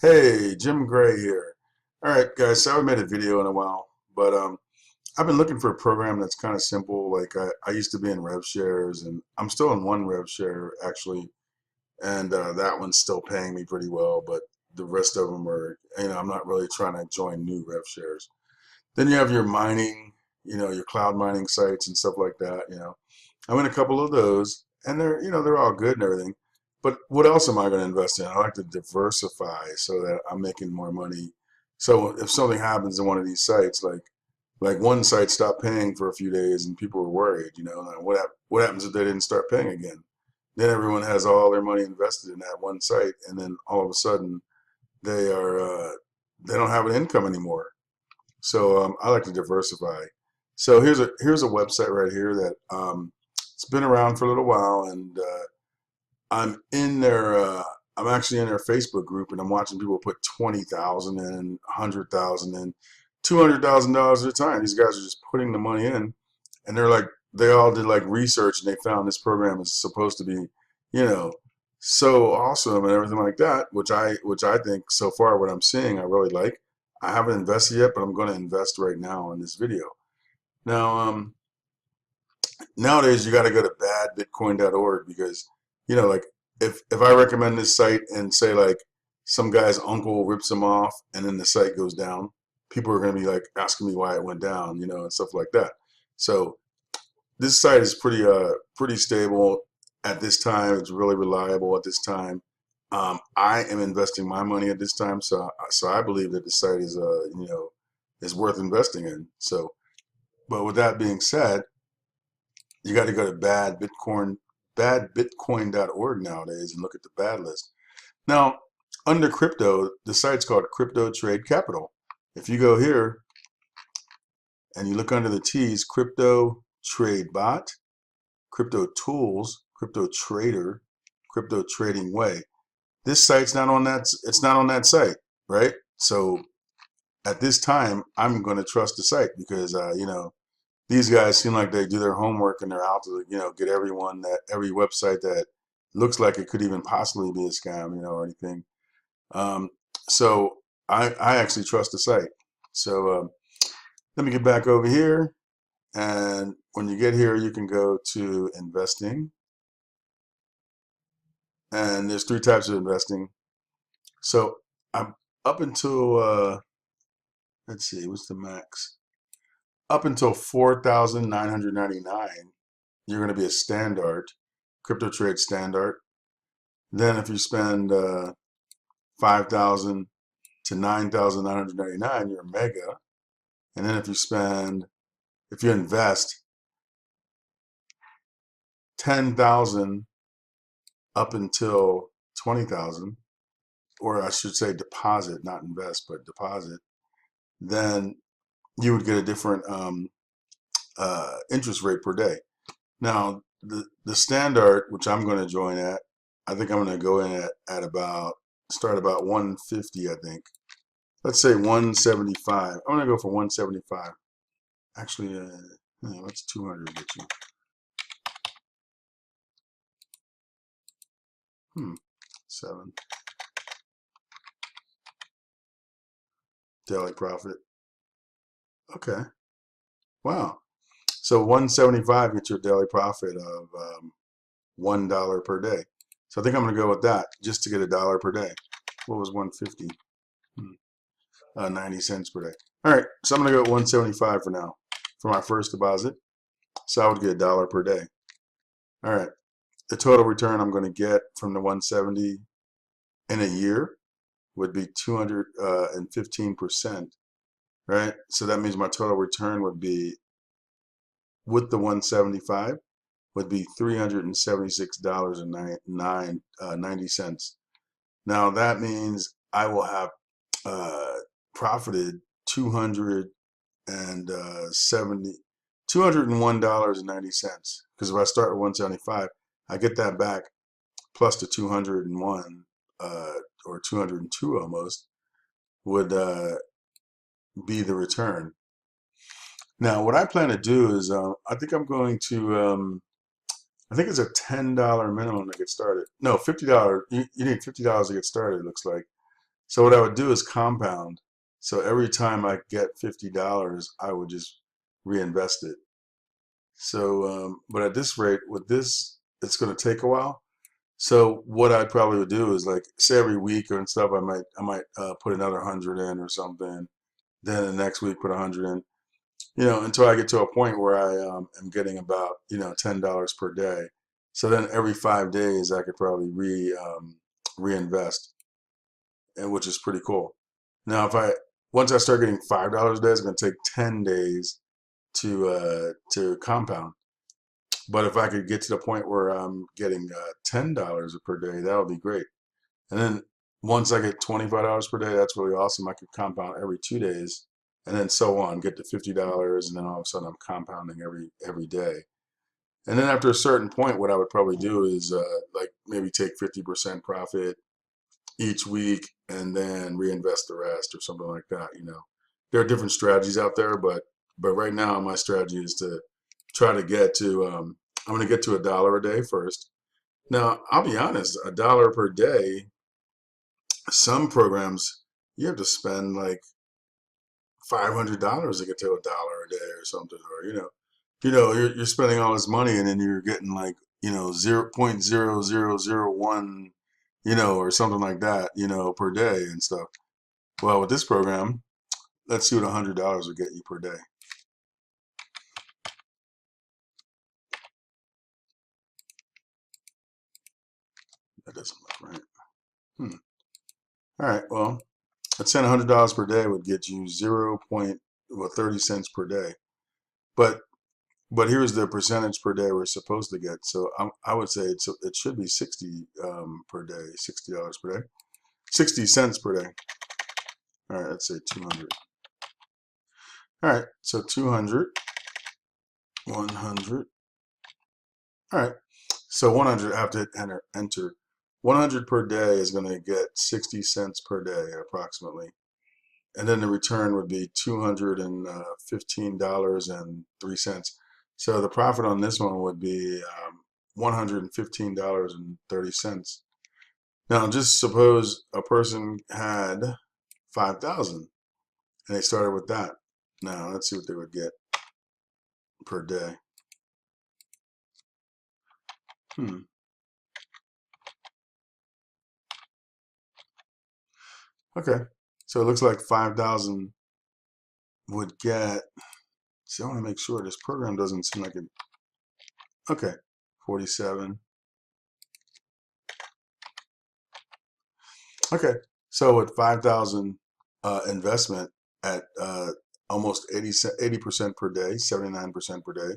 Hey, Jim Gray here. All right, guys, so I haven't made a video in a while, but I've been looking for a program that's kind of simple. Like I used to be in rev shares, and I'm still in one rev share actually, and that one's still paying me pretty well, but the rest of them are, I'm not really trying to join new rev shares. Then you have your mining, your cloud mining sites and stuff like that. I'm in a couple of those, and they're all good and everything. But what else am I going to invest in? I like to diversify so that I'm making more money. So if something happens in one of these sites, like one site stopped paying for a few days, and people were worried, like, what happens if they didn't start paying again? Then everyone has all their money invested in that one site, and then all of a sudden they are they don't have an income anymore. So I like to diversify. So here's a website right here that it's been around for a little while, and I'm in their I'm actually in their Facebook group, and I'm watching people put 20,000 in, 100,000 in, $200,000 at a time. These guys are just putting the money in, and they all did like research, and they found this program is supposed to be, you know, so awesome and everything like that, which I think so far what I'm seeing I really like. I haven't invested yet, but I'm going to invest right now in this video. Now, nowadays you got to go to badbitcoin.org because, like if I recommend this site and say like some guy's uncle rips him off and then the site goes down, people are going to be like asking me why it went down, and stuff like that. So this site is pretty stable at this time. It's really reliable at this time. I am investing my money at this time, so I believe that the site is worth investing in. So, but with that being said, you got to go to badbitcoin.org nowadays and look at the bad list. Now, under crypto, the site's called Cryptrade Capital. If you go here and you look under the T's, crypto trade bot, crypto tools, crypto trader, crypto trading way. This site's not on that. It's not on that site, right? So at this time, I'm going to trust the site because these guys seem like they do their homework and they're out to get every website that looks like it could even possibly be a scam, or anything. Um, so I actually trust the site. So let me get back over here, and when you get here, you can go to investing, and there's three types of investing. So I'm up until let's see, what's the max? Up until 4,999, you're going to be a standard, crypto trade standard. Then if you spend 5,000 to 9,999, you're a mega. And then if you invest 10,000 up until 20,000, or I should say deposit, not invest, but deposit, then you would get a different interest rate per day. Now, the standard, which I'm going to join at, I think I'm going to go in at start about 150, I think. Let's say 175. I'm going to go for 175. Actually, that's 200 get you. Hmm, 7. Daily profit. Okay. Wow. So 175 gets you a daily profit of $1 per day. So I think I'm going to go with that just to get $1 per day. What was 150? 90 cents per day. All right, so I'm going to go at 175 for now for my first deposit. So I would get $1 per day. All right, the total return I'm going to get from the 170 in a year would be 215%, right? So that means my total return would be, with the 175, would be $376.90. Now that means I will have profited 201.90, because if I start with 175, I get that back plus the 201 or 202 almost would be the return. Now, what I plan to do is I think I'm going to I think it's a $10 minimum to get started. No, $50. You need $50 to get started, it looks like. So what I would do is compound. So every time I get $50, I would just reinvest it. So, but at this rate, with this, it's going to take a while. So what I'd probably would do is like say every week or and stuff, I might put another 100 in or something. Then the next week put 100 in, until I get to a point where I am getting about $10 per day. So then every 5 days I could probably reinvest, and which is pretty cool. Now if I once I start getting $5 a day, it's going to take 10 days to compound. But if I could get to the point where I'm getting $10 per day, that would be great. And then once I get $25 per day, that's really awesome. I could compound every 2 days, and then so on, get to $50, and then all of a sudden I'm compounding every day. And then after a certain point, what I would probably do is like maybe take 50% profit each week and then reinvest the rest or something like that. There are different strategies out there, but right now my strategy is to try to get to I'm going to get to $1 a day first. Now I'll be honest, $1 per day. Some programs you have to spend like $500 to get to $1 a day or something, or you're spending all this money and then you're getting like 0.0001 or something like that per day and stuff. Well, with this program, let's see what $100 will get you per day. That doesn't look right. All right, well, let's say $100 per day would get you 30 cents per day. But here's the percentage per day we're supposed to get. So I would say it should be 60 per day, $60 per day, 60 cents per day. All right, let's say 200. All right, so 200, 100. All right, so 100. I have to enter. 100 per day is going to get 60 cents per day approximately. And then the return would be $215.03. So the profit on this one would be $115.30. Now, just suppose a person had 5,000 and they started with that. Now, let's see what they would get per day. Okay, so it looks like 5,000 would get. See, I want to make sure this program doesn't seem like it. Okay, 47. Okay, so with 5,000 investment at almost 80% per day, 79% per day,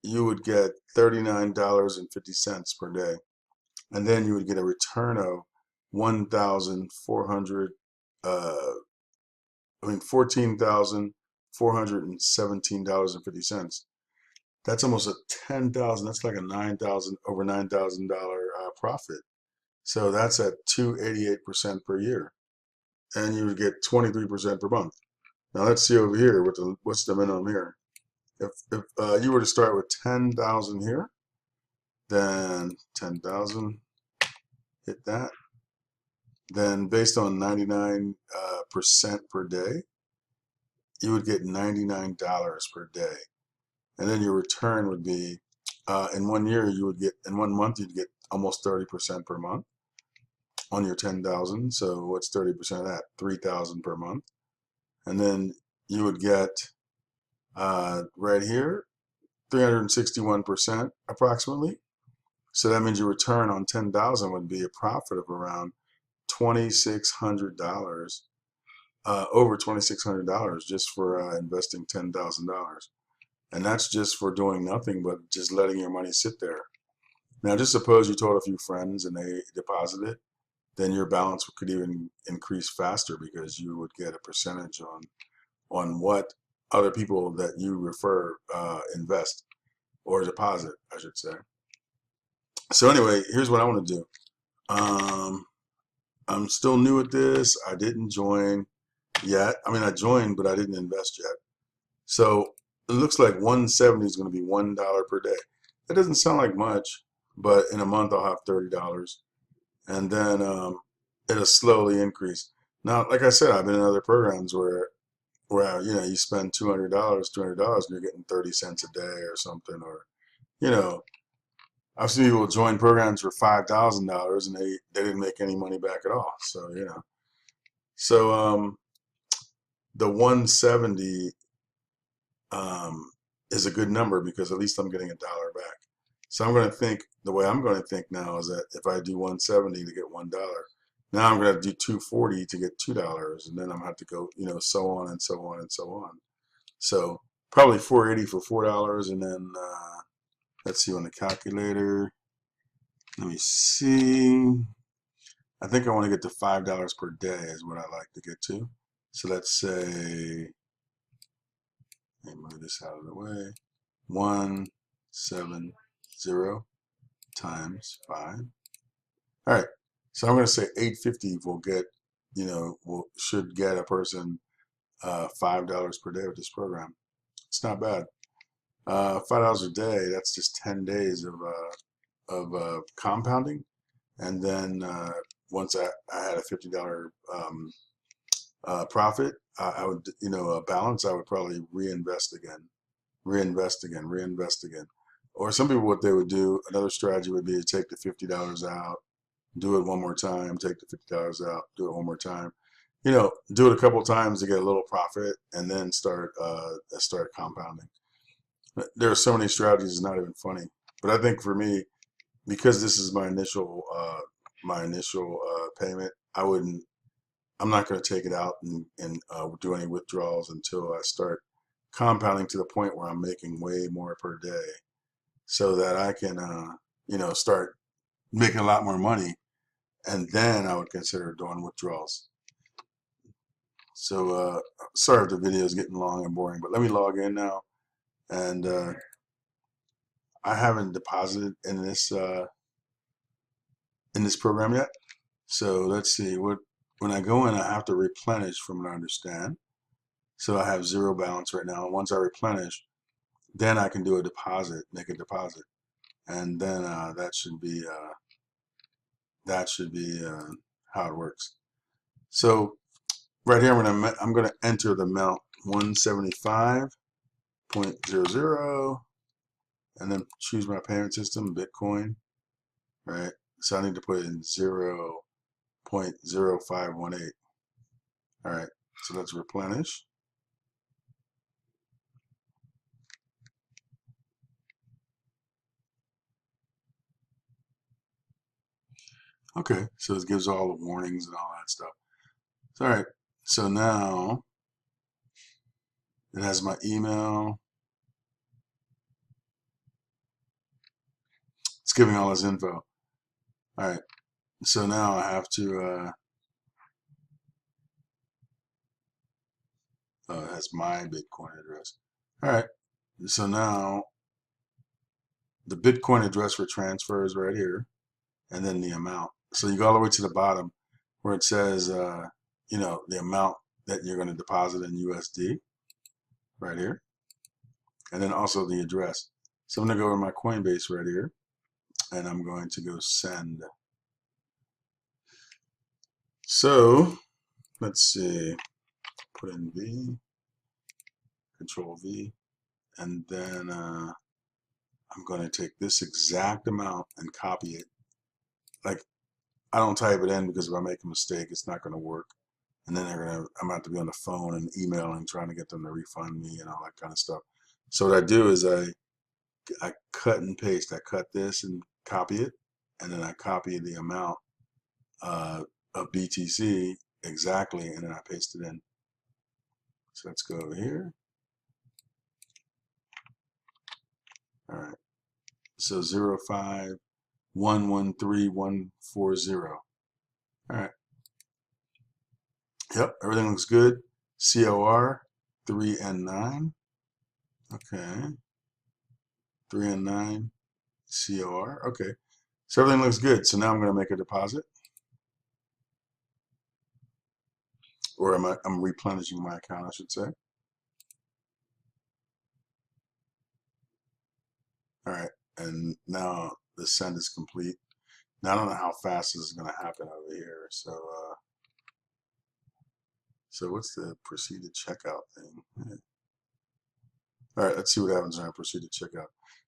you would get $39.50 per day, and then you would get a return of 1,400. $14,417.50. That's almost a 10,000. That's like a 9,000 over $9,000 profit. So that's at 288% per year, and you would get 23% per month. Now let's see over here what's the minimum here. If you were to start with 10,000 here, then 10,000, hit that. Then based on 99% per day, you would get $99 per day, and then your return would be in 1 year in 1 month you'd get almost 30% per month on your 10,000. So what's 30% of that? 3,000 per month. And then you would get right here 361% approximately. So that means your return on 10,000 would be a profit of around $2,600, over $2,600 just for investing $10,000. And that's just for doing nothing but just letting your money sit there. Now, just suppose you told a few friends and they deposited, then your balance could even increase faster because you would get a percentage on what other people that you refer invest or deposit, I should say. So anyway, here's what I want to do. I'm still new at this. I didn't join yet. I mean, I joined, but I didn't invest yet. So it looks like 170 is going to be $1 per day. That doesn't sound like much, but in a month I'll have $30. And then it'll slowly increase. Now, like I said, I've been in other programs where you know, you spend $200, and you're getting 30 cents a day or something, or you know, I've seen people join programs for $5,000 and they didn't make any money back at all. So you know, so the 170 um, is a good number because at least I'm getting $1 back. So I'm going to think the way I'm going to think now is that if I do 170 to get $1, now I'm going to do 240 to get $2, and then I'm going to have to go, you know, so on and so on and so on. So probably 480 for $4, and then let's see on the calculator. Let me see. I think I want to get to $5 per day is what I like to get to. So let's say, let me move this out of the way. 170 times 5. All right. So I'm going to say 850 will get, you know, should get a person $5 per day with this program. It's not bad. $5 a day. That's just 10 days of compounding, and then once I had a $50 profit, I would, you know, a balance. I would probably reinvest again, reinvest again, reinvest again. Or some people, what they would do, another strategy would be to take the $50 out, do it one more time, take the $50 out, do it one more time. You know, do it a couple times to get a little profit, and then start compounding. There are so many strategies; it's not even funny. But I think for me, because this is my initial payment, I'm not going to take it out and do any withdrawals until I start compounding to the point where I'm making way more per day, so that I can you know, start making a lot more money, and then I would consider doing withdrawals. So sorry if the video is getting long and boring, but let me log in now, and I haven't deposited in this program yet. So let's see, when I go in, I have to replenish from what I understand. So I have zero balance right now. And once I replenish, then I can do a deposit, make a deposit, and then that should be how it works. So right here, I'm gonna enter the amount 175.00, and then choose my payment system, Bitcoin. Right. So I need to put in 0.0518. All right. So let's replenish. Okay, so it gives all the warnings and all that stuff. All right, so now it has my email. It's giving all this info. All right, so now I have to, it has my Bitcoin address. All right, so now the Bitcoin address for transfer is right here, and then the amount. So you go all the way to the bottom where it says, you know, the amount that you're going to deposit in USD right here, and then also the address. So I'm going to go over my Coinbase right here, and I'm going to go send. So let's see, put in V, Control V, and then I'm going to take this exact amount and copy it. Like, I don't type it in because if I make a mistake, it's not going to work. And then I'm going to have to be on the phone and emailing, trying to get them to refund me and all that kind of stuff. So what I do is I cut and paste. I cut this and copy it, and then I copy the amount of BTC exactly, and then I paste it in. So let's go over here. All right. So 05113,140. All right. Yep, everything looks good. COR 3 and 9. Okay. 3 and 9. COR. Okay. So everything looks good. So now I'm going to make a deposit, or I'm replenishing my account, I should say. All right. And now the send is complete. Now I don't know how fast this is going to happen over here. So what's the proceed to checkout thing? All right, let's see what happens when I proceed to checkout.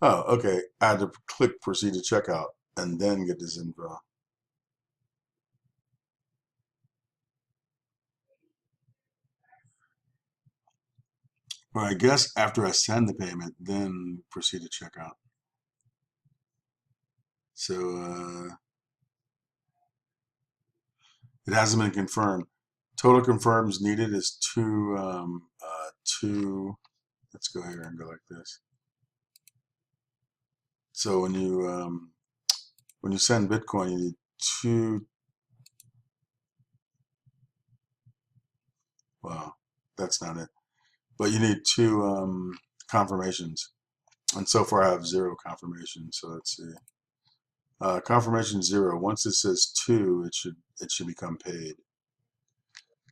Oh, okay. I had to click proceed to checkout and then get this info. Or I guess after I send the payment, then proceed to checkout. So it hasn't been confirmed. Total confirms needed is two. Let's go here and go like this. So when you send Bitcoin, you need two. Well, that's not it. But you need two confirmations. And so far I have 0 confirmations. So let's see. Confirmation 0. Once it says 2, it should become paid.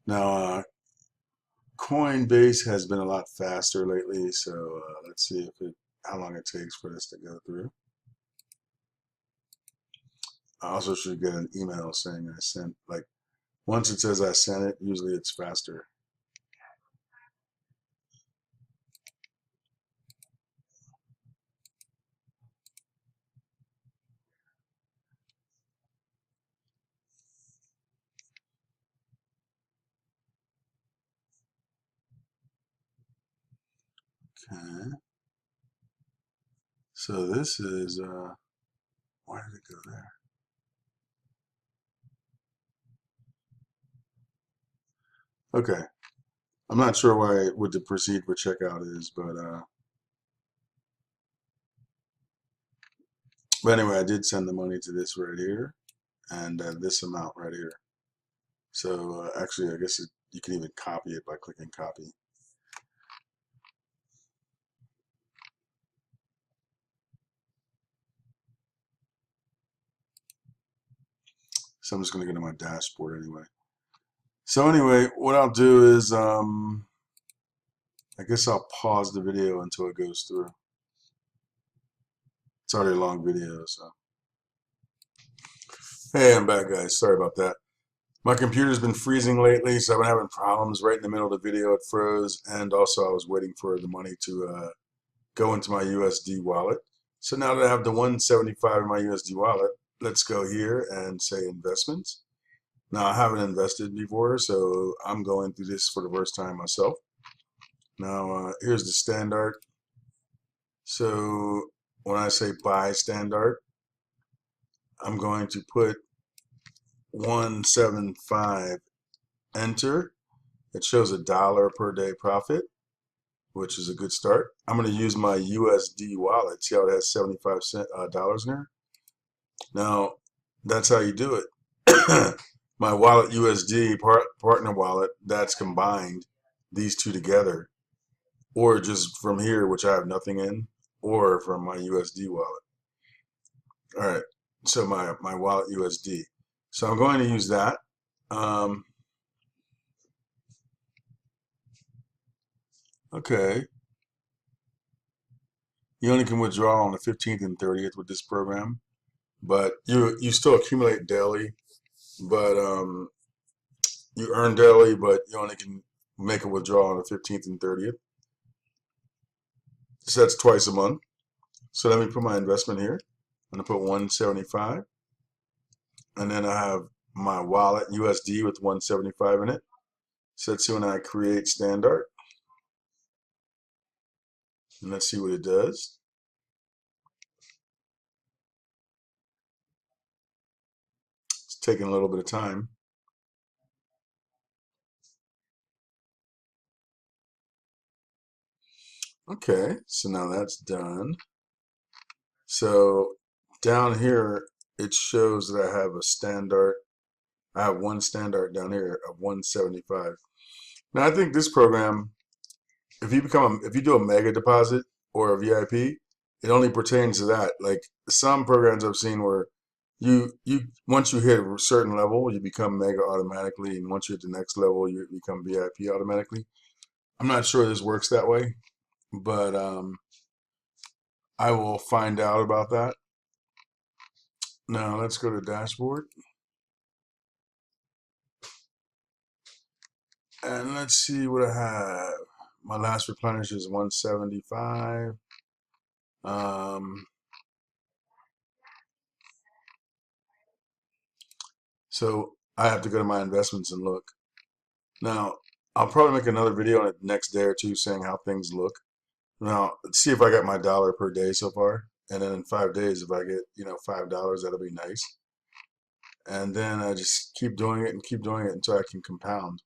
Now Coinbase has been a lot faster lately, so let's see how long it takes for this to go through. I also should get an email saying I sent, like, once it says I sent it, usually it's faster. Okay. So this is, why did it go there? Okay. I'm not sure what the proceed for checkout is, but anyway, I did send the money to this right here and this amount right here. So actually, I guess you can even copy it by clicking copy. So I'm just going to go to my dashboard anyway. So anyway, what I'll do is, I guess I'll pause the video until it goes through. It's already a long video, so. Hey, I'm back, guys. Sorry about that. My computer's been freezing lately, so I've been having problems. Right in the middle of the video, it froze, and also I was waiting for the money to go into my USD wallet. So now that I have the 175 in my USD wallet, let's go here and say investments. Now, I haven't invested before, so I'm going through this for the first time myself. Now, here's the standard. So when I say buy standard, I'm going to put 175, enter. It shows $1 per day profit, which is a good start. I'm going to use my USD wallet. See how it has 75 dollars in there? Now, that's how you do it. My wallet USD partner wallet, that's combined these two together, or just from here, which I have nothing in, or from my USD wallet. All right, so my wallet USD. So I'm going to use that. Okay, you only can withdraw on the 15th and 30th with this program, but you still accumulate daily, but you earn daily, but you only can make a withdrawal on the 15th and 30th. So that's twice a month. So let me put my investment here. I'm gonna put 175, and then I have my wallet USD with 175 in it. So let's see when I create standard, and let's see what it does. It's taking a little bit of time. Okay, so now that's done. So down here, it shows that I have a standard. I have one standard down here of 175. Now I think this program, if you do a mega deposit or a VIP, it only pertains to that. Like some programs I've seen where you once you hit a certain level, you become mega automatically, and once you hit the next level, you become VIP automatically. I'm not sure this works that way, but I will find out about that. Now let's go to dashboard and let's see what I have. My last replenish is 175. Um, so I have to go to my investments and look. Now, I'll probably make another video on it next day or two saying how things look. Now, let's see if I got my dollar per day so far. And then in 5 days, if I get, $5, that'll be nice. And then I just keep doing it and keep doing it until I can compound,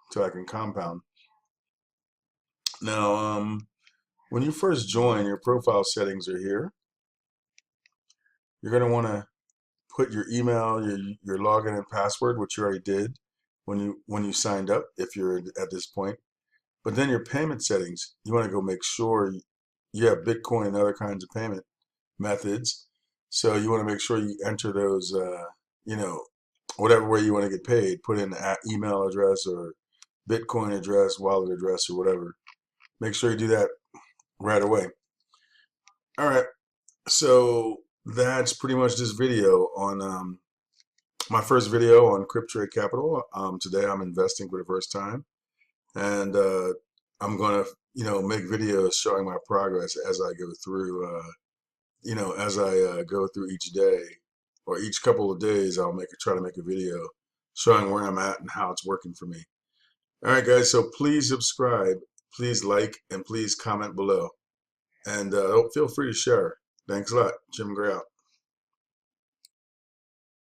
until I can compound. Now, when you first join, your profile settings are here. You're going to want to put your email, your login and password, which you already did when you signed up, if you're at this point. But then your payment settings, you want to go make sure you have Bitcoin and other kinds of payment methods. So you want to make sure you enter those, you know, whatever way you want to get paid. Put in an email address or Bitcoin address, wallet address, or whatever. Make sure you do that right away. All right. So that's pretty much this video on my first video on Cryptrade Capital. Today I'm investing for the first time, and I'm gonna make videos showing my progress as I go through. As I go through each day or each couple of days, I'll try to make a video showing where I'm at and how it's working for me. All right, guys. So please subscribe, please like, and please comment below, and feel free to share. Thanks a lot. Jim Gray out.